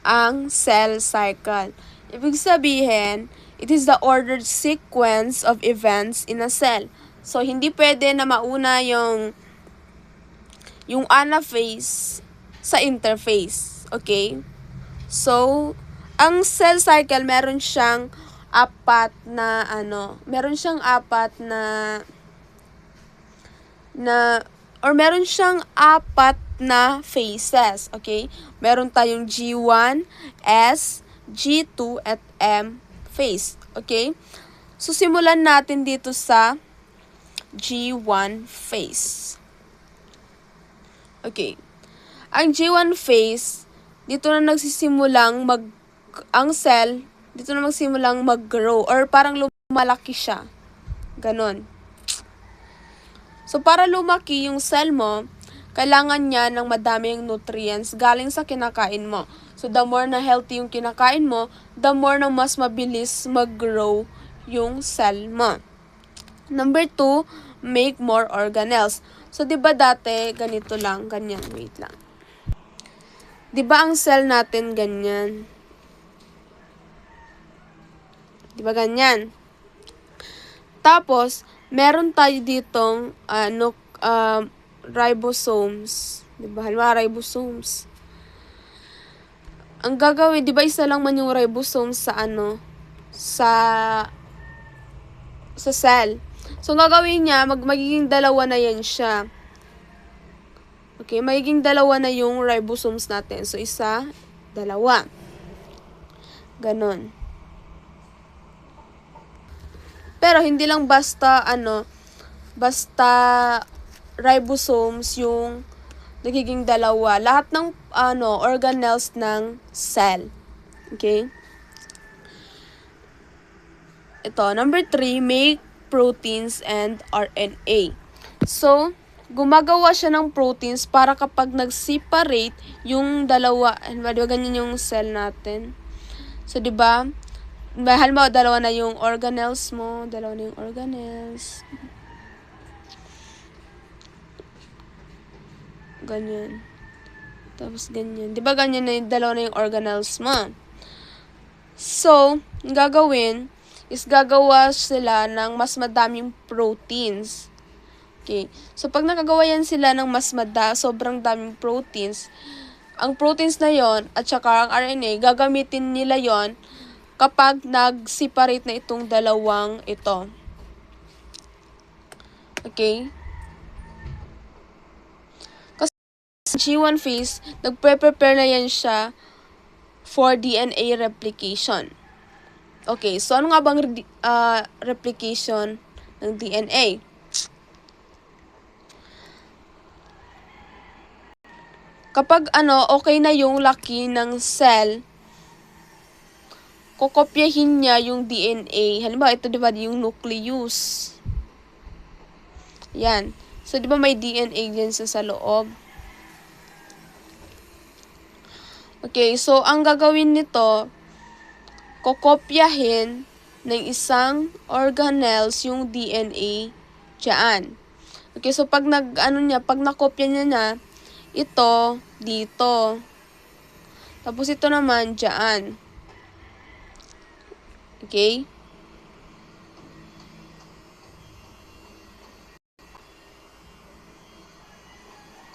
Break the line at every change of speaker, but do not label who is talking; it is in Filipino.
ang cell cycle. Ibig sabihin, it is the ordered sequence of events in a cell. So, hindi pwede na mauna yung anaphase sa interphase. Okay? So, ang cell cycle, meron siyang apat na phases, okay? Meron tayong G1, S, G2, at M phase, okay? So, simulan natin dito sa G1 phase. Okay. Ang G1 phase, dito na nagsimulang mag-grow or parang lumalaki siya. Ganon. So, para lumaki yung cell mo, kailangan niya ng madaming nutrients galing sa kinakain mo. So, the more na healthy yung kinakain mo, the more na mas mabilis mag-grow yung cell mo. Number 2, make more organelles. So, di ba dati, ganito lang, ganyan, wait lang. Di ba ang cell natin ganyan? Di ba ganyan? Tapos, meron tayo ditong ribosomes. Di ba? Halimbawa, ribosomes. Ang gagawin, di ba isa lang man yung ribosomes sa cell. So, ang gagawin niya, magiging dalawa na yan siya. Okay, magiging dalawa na yung ribosomes natin. So, isa, dalawa. Ganon. Pero, hindi lang basta ribosomes yung nagiging dalawa. Lahat ng, organelles ng cell. Okay? Ito, number 3, make proteins and RNA. So, gumagawa siya ng proteins para kapag nag-separate yung dalawa, diba ganyan yung cell natin. So, diba, halimbawa, dalawa na yung organelles mo, ganyan. Tapos, ganyan. Diba ganyan na yung dalawa na yung organelles mo? So, ang gagawin is gagawa sila ng mas madaming proteins. Okay. So, pag nakagawa yan sila ng sobrang daming proteins, ang proteins na yon at saka ang RNA, gagamitin nila yon kapag nag-separate na itong dalawang ito. Okay? Kasi G1 phase, nagpe-prepare na yan siya for DNA replication. Okay, so ano nga bang replication ng DNA? Kapag okay na yung laki ng cell, kokopyahin niya yung DNA. Halimbawa, ito diba yung nucleus. Yan. So, diba may DNA din sa loob? Okay, so ang gagawin nito, kokopyahin ng isang organelles yung DNA diyan. Okay, so pag pag nakopya niya na, ito dito. Tapos ito naman diyan. Okay?